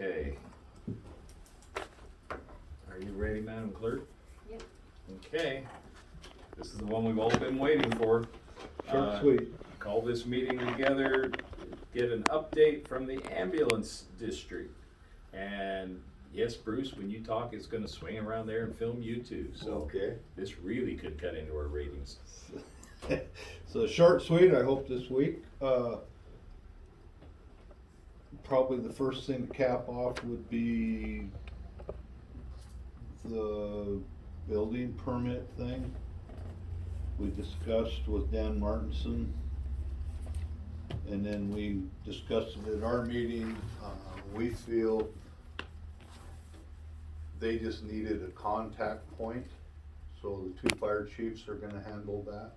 Okay. Are you ready, Madam Clerk? Yep. Okay. This is the one we've all been waiting for. Short, sweet. Call this meeting together, get an update from the ambulance district. And yes, Bruce, when you talk, it's gonna swing around there and film you too, so Okay. this really could cut into our ratings. So short, sweet, I hope this week. Probably the first thing to cap off would be the building permit thing. We discussed with Dan Martinson. And then we discussed it at our meeting. We feel they just needed a contact point. So the two fire chiefs are gonna handle that.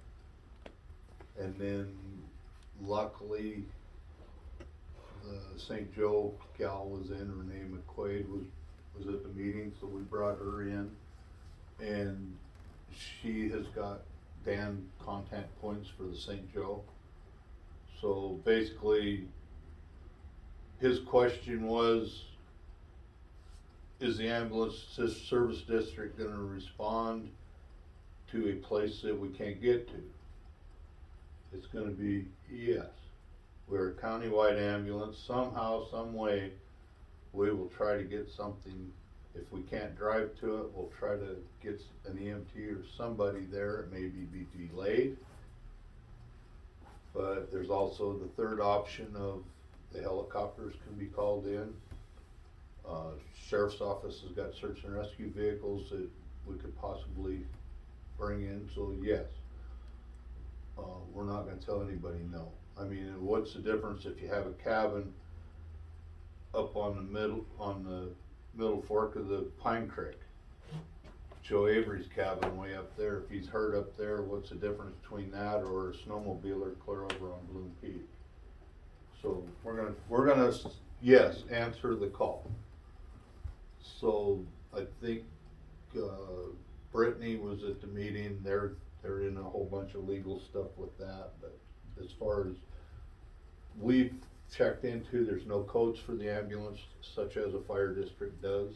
And then luckily, the St. Joe gal was in, Renee McQuaid was at the meeting, so we brought her in. And she has got Dan contact points for the St. Joe. So basically, his question was, is the ambulance service district gonna respond to a place that we can't get to? It's gonna be yes. We're a countywide ambulance, somehow, some way, we will try to get something. If we can't drive to it, we'll try to get an EMT or somebody there. It may be delayed. But there's also the third option of the helicopters can be called in. Sheriff's office has got search and rescue vehicles that we could possibly bring in, so yes. We're not gonna tell anybody no. I mean, what's the difference if you have a cabin up on the middle fork of the Pine Creek? Joe Avery's cabin way up there, if he's hurt up there, what's the difference between that or a snowmobiler clear over on Bloom Peak? So we're gonna, yes, answer the call. So I think, Brittany was at the meeting, they're in a whole bunch of legal stuff with that, but as far as we've checked into, there's no codes for the ambulance such as a fire district does.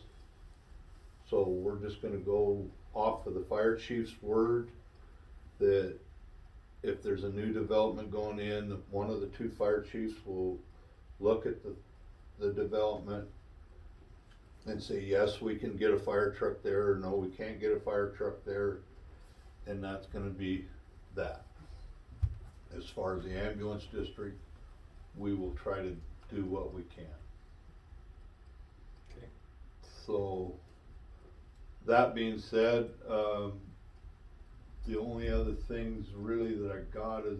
So we're just gonna go off of the fire chief's word that if there's a new development going in, one of the two fire chiefs will look at the development and say, yes, we can get a fire truck there, or no, we can't get a fire truck there, and that's gonna be that. As far as the ambulance district, we will try to do what we can. Okay. So, that being said, the only other things really that I got is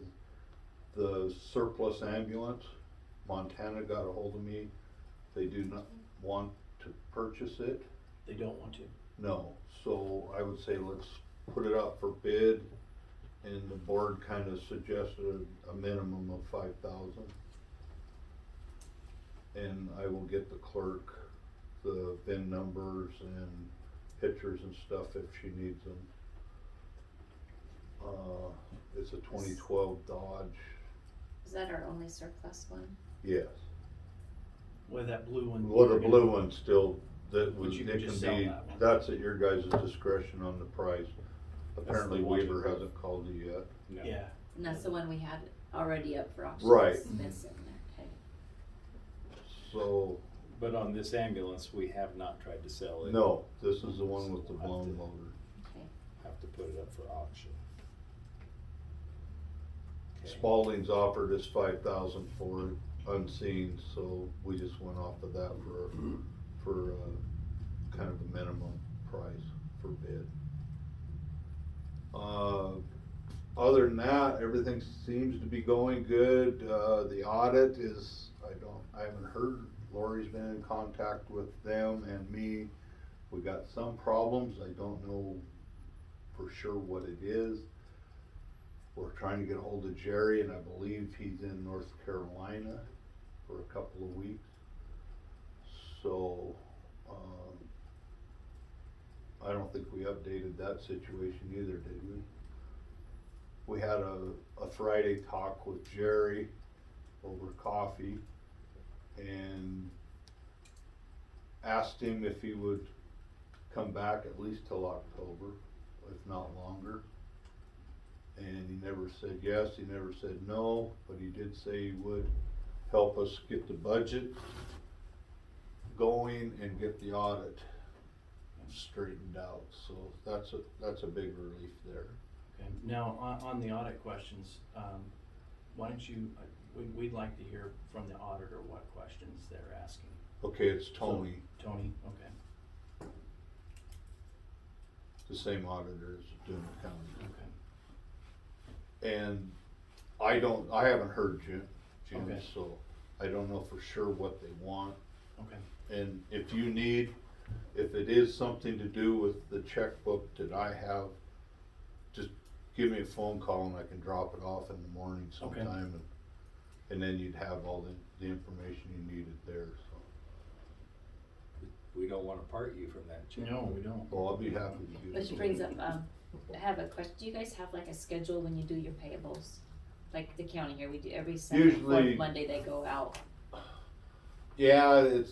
the surplus ambulance. Montana got a hold of me. They do not want to purchase it. They don't want to. No, so I would say let's put it up for bid, and the board kind of suggested a minimum of 5,000. And I will get the clerk the VIN numbers and pictures and stuff if she needs them. It's a 2012 Dodge. Is that our only surplus one? Yes. Well, that blue one. Well, the blue one still, that But was, you it can can just sell be, that one. that's at your guys' discretion on the price. Apparently the one Weaver that- hasn't called you yet. No. Yeah. And that's the one we had already up for auction. Right. It's missing there, okay. So, But on this ambulance, we have not tried to sell it. no, this is the one with the So we'll have blown to- motor. Okay. Have to put it up for auction. Okay. Spalding's offered us 5,000 for it, unseen, so we just went off of that for kind of a minimum price for bid. Other than that, everything seems to be going good. The audit is, I haven't heard. Lori's been in contact with them and me. We got some problems. I don't know for sure what it is. We're trying to get a hold of Jerry, and I believe he's in North Carolina for a couple of weeks. So, I don't think we updated that situation either, did we? We had a Friday talk with Jerry over coffee, and asked him if he would come back at least till October, if not longer. And he never said yes, he never said no, but he did say he would help us get the budget going and get the audit straightened out, so that's a big relief there. Okay, now, on the audit questions, why don't you, we'd like to hear from the auditor what questions they're asking. Okay, it's Tony, So, Tony, okay, the same auditor as Dune County. okay. And I haven't heard Jim, Okay. so I don't know for sure what they want. Okay, And if it is something to do with the checkbook that I have, just give me a phone call and I can drop it off in the morning Okay. sometime, and then you'd have all the information you needed there, so. We don't wanna part you from that, Jim. no, we don't. Well, I'll be happy to do it. Which brings up, I have a question, do you guys have like a schedule when you do your payables? Like the county here, we do every second, Usually- fourth Monday they go out. Yeah, it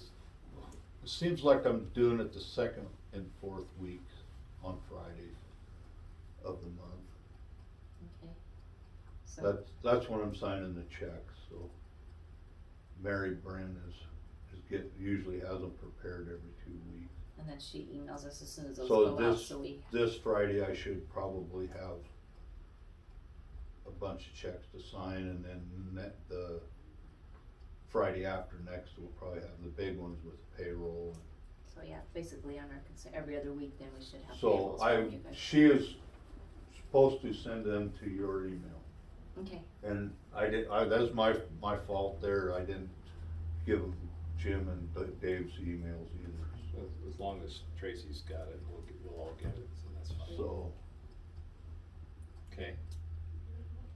seems like I'm doing it the second and fourth week on Fridays of the month. Okay. So, That's when I'm signing the checks, so Mary Bren usually has them prepared every 2 weeks. and then she emails us as soon as those So go out, so we, this Friday I should probably have a bunch of checks to sign, and then the Friday after next, we'll probably have the big ones with payroll. so yeah, basically on our every other week, then we should have So payables from you guys. she is supposed to send them to your email. Okay, And that's my fault there, I didn't give them Jim and Dave's emails either, As long as Tracy's got it, we'll all get it, so that's fine. so. Okay.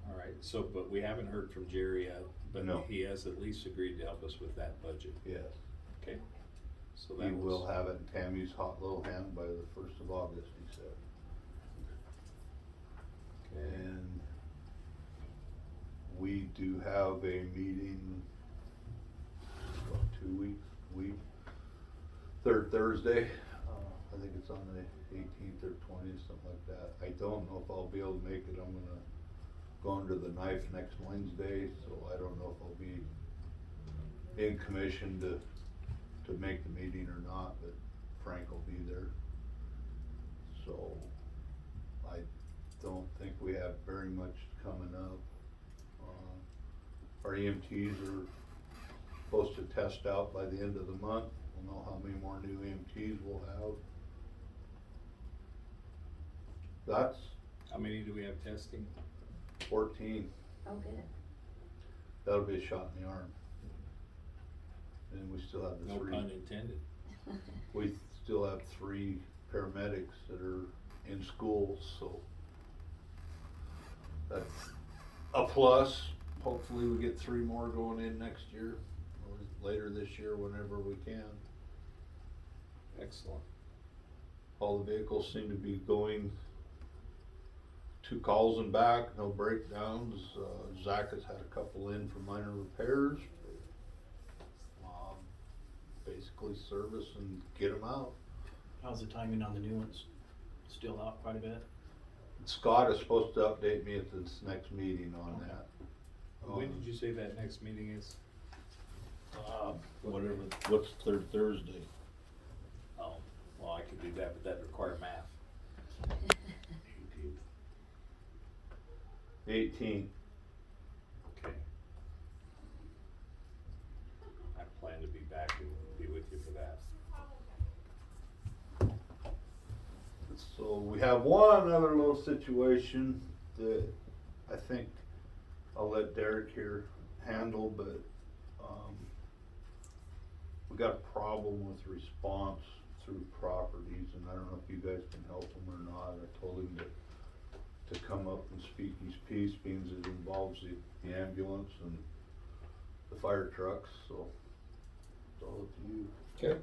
All right, so, but we haven't heard from Jerry yet, but No. he has at least agreed to help us with that budget, Yes, okay? So he that will was, have it in Tammy's hot little hand by the 1st of August, he said. okay, And we do have a meeting, about 2 weeks, third Thursday. I think it's on the 18th or 20th, something like that. I don't know if I'll be able to make it. I'm gonna go under the knife next Wednesday, so I don't know if I'll be in commission to make the meeting or not, but Frank will be there. So I don't think we have very much coming up. Our EMTs are supposed to test out by the end of the month. We'll know how many more new EMTs we'll have. That's how many do we have testing? 14. oh, good. That'll be a shot in the arm. And we still have the No three. pun intended. We still have 3 paramedics that are in school, so that's a plus. Hopefully we get 3 more going in next year, or later this year, whenever we can. Excellent. All the vehicles seem to be going 2 calls and back, no breakdowns. Zach has had a couple in for minor repairs. Basically service and get them out. How's the timing on the new ones? Still out quite a bit? Scott is supposed to update me at this next meeting on Okay. that. When did you say that next meeting is? Whatever, what's third Thursday? Oh, well, I could do that, but that'd require math. 18. Okay. I plan to be back and be with you for that. So we have one other little situation that I think I'll let Derek here handle, but we got a problem with response through properties, and I don't know if you guys can help him or not. I told him to come up and speak his piece, being it involves the ambulance and the fire trucks, so it's all up to you. Okay,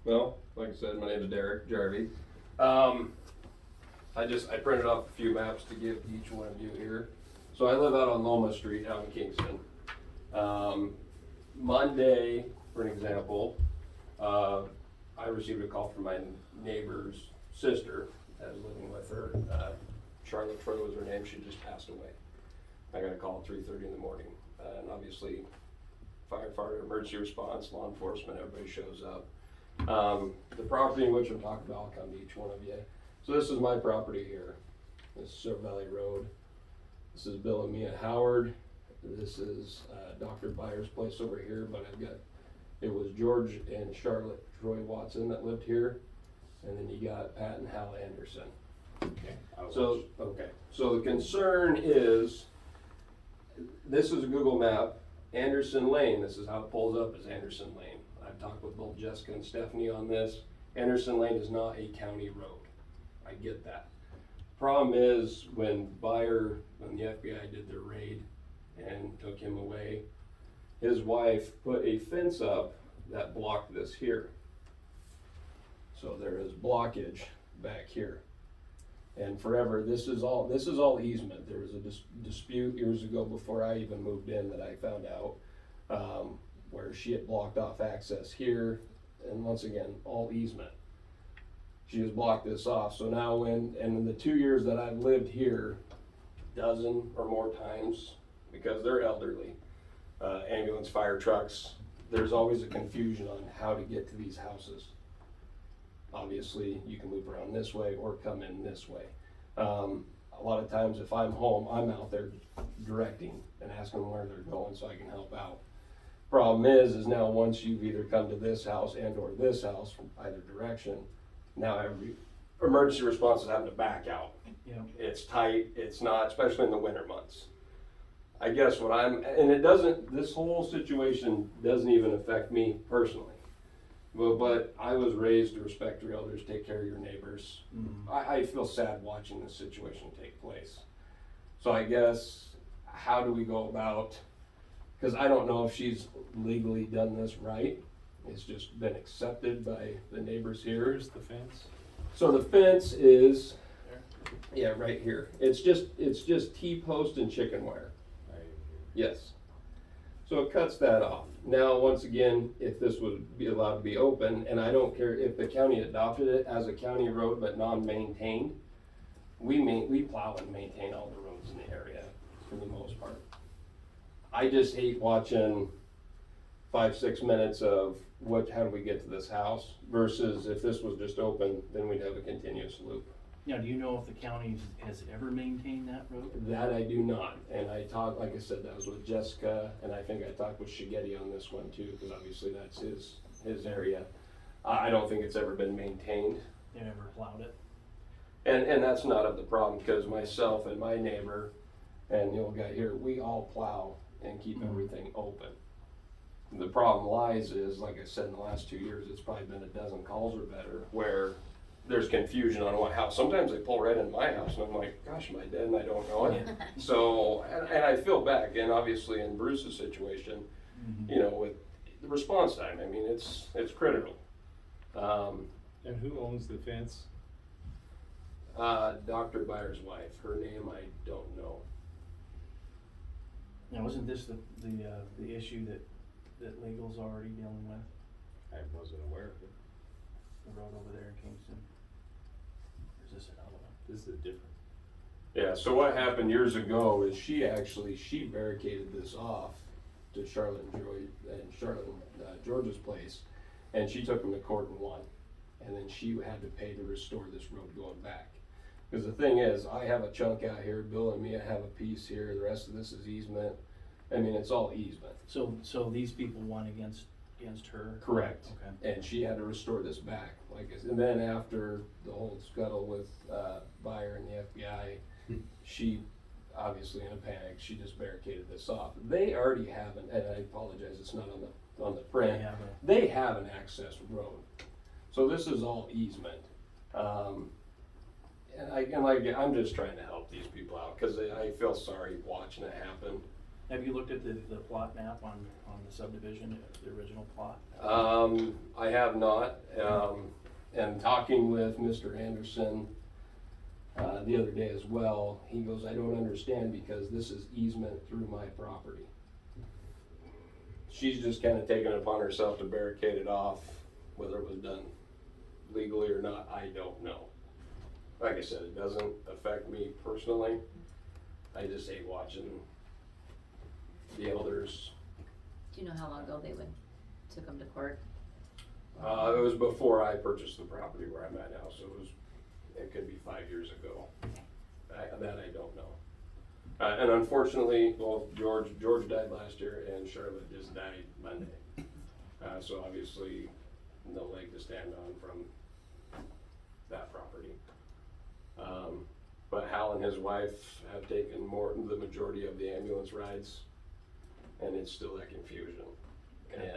well, like I said, my name is Derek Jarvie. I printed off a few maps to give each one of you here. So I live out on Loma Street out in Kingston. Monday, for an example, I received a call from my neighbor's sister that was living with her. Charlotte Troy was her name, she just passed away. I got a call at 3:30 in the morning, and obviously firefighter, emergency response, law enforcement, everybody shows up. The property in which I'm talking about, I'll come to each one of you. So this is my property here. This is Silver Valley Road. This is Bill and Mia Howard. This is Dr. Byer's place over here, but it was George and Charlotte Troy Watson that lived here. And then you got Pat and Hal Anderson. Okay. So the concern is, this is a Google map, Anderson Lane, this is how it pulls up as Anderson Lane. I've talked with both Jessica and Stephanie on this. Anderson Lane is not a county road. I get that. Problem is, when the FBI did their raid and took him away, his wife put a fence up that blocked this here. So there is blockage back here. And forever, this is all easement. There was a dispute years ago before I even moved in that I found out, where she had blocked off access here, and once again, all easement. She has blocked this off, so now in the 2 years that I've lived here, dozen or more times, because they're elderly, ambulance, fire trucks, there's always a confusion on how to get to these houses. Obviously, you can loop around this way or come in this way. A lot of times if I'm home, I'm out there directing and asking them where they're going so I can help out. Problem is now once you've either come to this house and or this house from either direction, now every emergency response is having to back out. Yeah. It's tight, it's not, especially in the winter months. I guess this whole situation doesn't even affect me personally. But I was raised to respect your elders, take care of your neighbors. Mm-hmm. I feel sad watching this situation take place. So I guess, how do we go about, because I don't know if she's legally done this right. It's just been accepted by the neighbors here. Where's the fence? So the fence is, yeah, right here. It's just T-post and chicken wire. Yes. So it cuts that off. Now, once again, if this would be allowed to be open, and I don't care if the county adopted it as a county road but non-maintained, we plow and maintain all the roads in the area for the most part. I just hate watching 5-6 minutes of how do we get to this house versus if this was just open, then we'd have a continuous loop. Now, do you know if the county has ever maintained that road? That I do not, and I talked, like I said, that was with Jessica, and I think I talked with Shigetti on this one too, because obviously that's his area. I don't think it's ever been maintained. They never plowed it? And that's not of the problem, because myself and my neighbor and the old guy here, we all plow and keep everything open. The problem lies is, like I said, in the last 2 years, it's probably been a dozen calls or better, where there's confusion on what house. Sometimes they pull right in my house and I'm like, gosh, am I dead and I don't know it? So, and I feel back, and obviously in Bruce's situation, you know, with the response time, I mean, it's critical. And who owns the fence? Dr. Byer's wife, her name I don't know. Now, wasn't this the issue that legal's already dealing with? I wasn't aware of it. The road over there in Kingston? Or is this another one? This is different. Yeah, so what happened years ago is she barricaded this off to Charlotte and George's place, and she took them to court and won. And then she had to pay to restore this road going back. Because the thing is, I have a chunk out here, Bill and Mia have a piece here, the rest of this is easement. I mean, it's all easement. So these people won against her? Correct. Okay. And she had to restore this back, and then after the whole scuttle with Byer and the FBI, she obviously in a panic, she just barricaded this off. They already have and I apologize, it's not on the print. They have an access road, so this is all easement. I'm just trying to help these people out because I feel sorry watching it happen. Have you looked at the plot map on the subdivision, the original plot? I have not, and talking with Mr. Anderson the other day as well, he goes, I don't understand because this is easement through my property. She's just kind of taken it upon herself to barricade it off, whether it was done legally or not, I don't know. Like I said, it doesn't affect me personally. I just hate watching the elders. Do you know how long ago they took them to court? It was before I purchased the property where I'm at now, so it could be 5 years ago. That I don't know. And unfortunately, well, George died last year and Charlotte just died Monday. So obviously, no leg to stand on from that property. But Hal and his wife have taken the majority of the ambulance rides, and it's still that confusion.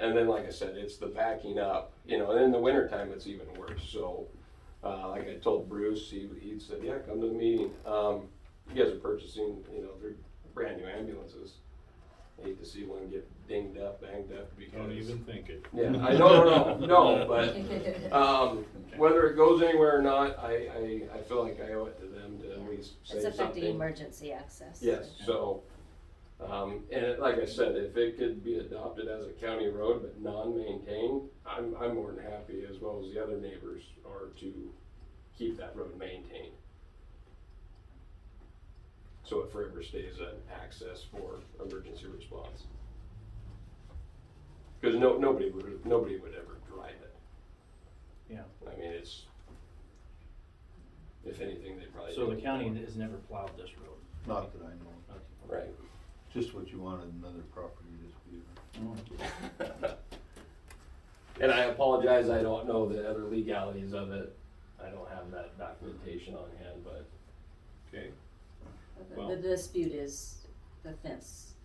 And then, like I said, it's the backing up, and in the wintertime, it's even worse. So, like I told Bruce, he said, yeah, come to the meeting. You guys are purchasing, they're brand new ambulances. I hate to see one get dinged up, banged up because. Don't even think it. Yeah, I no, but, whether it goes anywhere or not, I feel like I owe it to them to at least say It's something. affecting emergency access. Yes, so, like I said, if it could be adopted as a county road but non-maintained, I'm more than happy, as well as the other neighbors are, to keep that road maintained. So it forever stays an access for emergency response. Cause nobody would ever drive it. Yeah. I mean, if anything, they probably. So the do. county has never plowed this road? Not that I know of. Right. Just what you wanted another property dispute. And I apologize, I don't know the other legalities of it. I don't have that documentation on hand, but. Okay, The Well- the dispute is the fence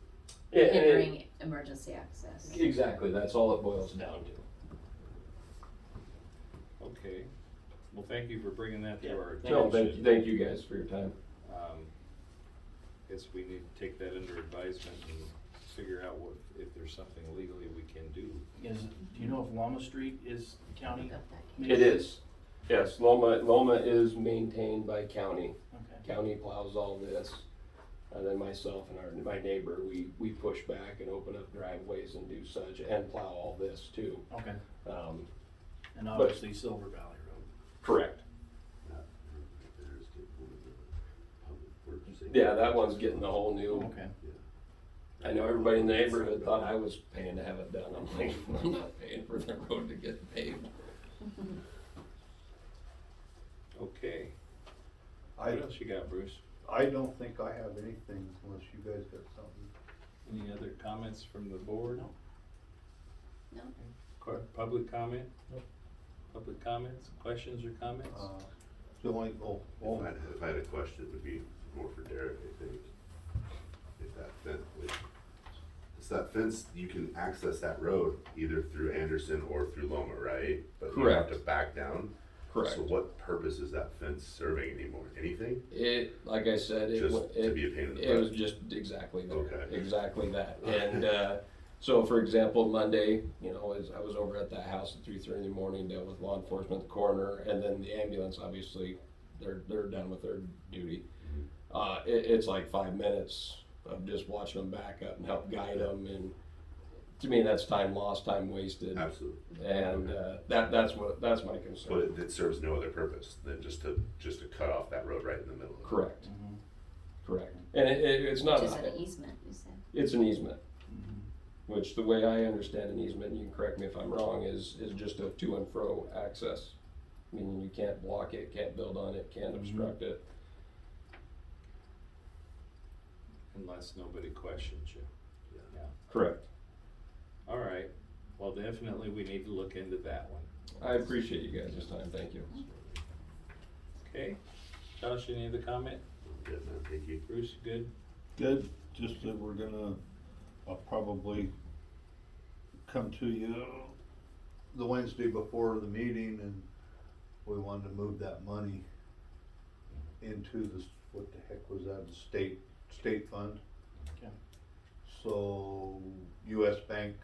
Yeah, and hindering emergency access. exactly, that's all it boils down to. okay. Well, thank you for bringing that to Yeah. our No, attention. thank you guys for your time. Guess we need to take that under advisement and figure out if there's something legally we can do. Do you know if Lama Street is county? Look up that. It is, yes, Loma is maintained by county. Okay. County plows all this. And then myself and my neighbor, we push back and open up driveways and do such, and plow all this too. Okay, Um, and obviously Silver Valley Road. correct. Yeah, that one's getting the whole new. Okay. I know everybody in the neighborhood thought I was paying to have it done. I'm like, I'm not paying for the road to get paved. Okay, I, what else you got, Bruce? I don't think I have anything unless you guys got something. Any other comments from the board? No. Public comment? Nope. Public comments, questions or comments? The only, If I had a question, it would be more for Derek, I think. If that fence, it's that fence, you can access that road either through Anderson or through Loma, right? But you have Correct. to back down. Correct. So what purpose is that fence serving anymore? Anything? It, like I said, Just to be a pain in the it was butt? just exactly that. Okay. Exactly that. And, so for example, Monday, as I was over at that house at 3:30 in the morning, dealt with law enforcement, the coroner, and then the ambulance, obviously, they're done with their duty. It's like 5 minutes of just watching them back up and help guide them, and to me, that's time lost, time wasted. Absolutely. And, that's my But concern. it serves no other purpose than just to cut off that road right in the middle. of it. Correct, Mhm. correct. And it's not, Which is an easement, you said. it's an easement. Mhm. Which the way I understand an easement, you can correct me if I'm wrong, is just a to and fro access. Meaning you can't block it, can't build on it, can't obstruct it. Unless nobody questions you. Yeah. Correct. All right, well, definitely we need to look into that one. I appreciate you guys this time, thank you. Okay, Josh, any other comment? Good, man, thank you. Bruce, good? good, just that I'll probably come to you the Wednesday before the meeting, and we wanted to move that money into the, what the heck was that, the state fund? Okay. So US Bank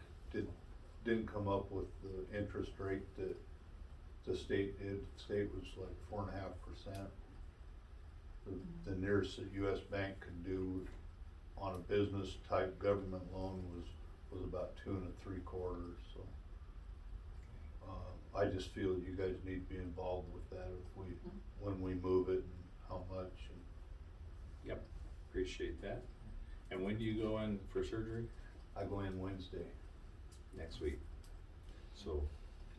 didn't come up with the interest rate that the state did. The state was like 4.5%. The nearest that US Bank could do on a business type government loan was about 2 3/4. So I just feel you guys need to be involved with that when we move it and how much. Yep, appreciate that. And when do you go in for surgery? I go in Wednesday. Next week. So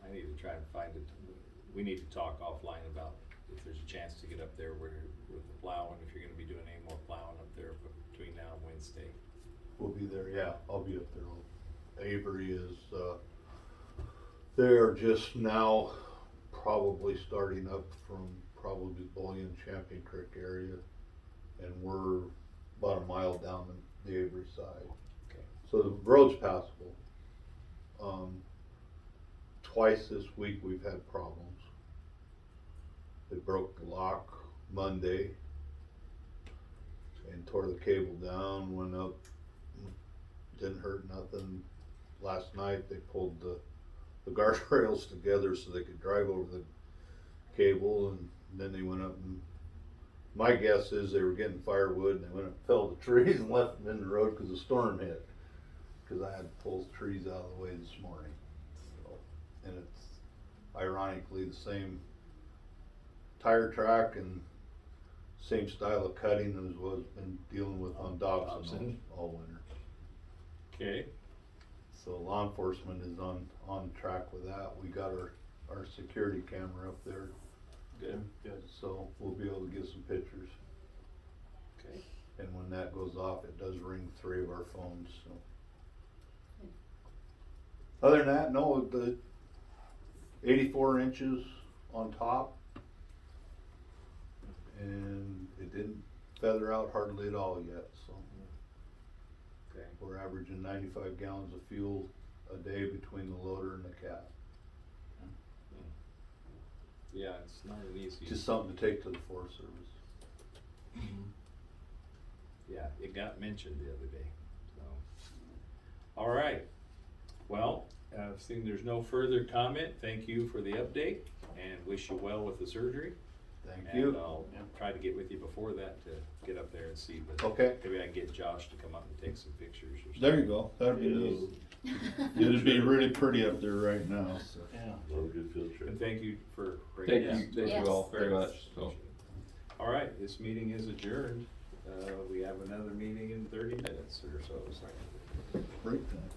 I need to try and find it. We need to talk offline about if there's a chance to get up there with the plowing, if you're gonna be doing any more plowing up there between now and Wednesday. We'll be there, yeah, I'll be up there. Avery is, they're just now probably starting up from probably Bullion Champion Creek area. And we're about a mile down the Avery side. Okay. So the road's passable. Twice this week we've had problems. They broke the lock Monday and tore the cable down, went up, didn't hurt nothing. Last night they pulled the guardrails together so they could drive over the cable, and then they went up and my guess is they were getting firewood and they went and felled the trees and left them in the road because the storm hit. Because I had to pull the trees out of the way this morning. So, and it's ironically the same tire track and same style of cutting as what I've been dealing with on Dobson all winter. Okay. So law enforcement is on track with that. We got our security camera up there. Good. Good. So we'll be able to get some pictures. Okay. And when that goes off, it does ring 3 of our phones, so. Other than that, no, the 84 inches on top. And it didn't feather out hardly at all yet, so. Okay. We're averaging 95 gallons of fuel a day between the loader and the cab. Yeah, it's not an easy. Just something to take to the Forest Service. Yeah, it got mentioned the other day, so. All right, well, seeing there's no further comment, thank you for the update and wish you well with the surgery. Thank And you. I'll try to get with you before that to get up there and see, but Okay. maybe I can get Josh to come up and take some pictures or something. There you go, that'd be neat. It'd be really pretty up there right now, so. Yeah. Love a good field trip. And thank you for bringing Thank that. you, Yes. you all very much, so. All right, this meeting is adjourned. We have another meeting in 30 minutes or so. Break time.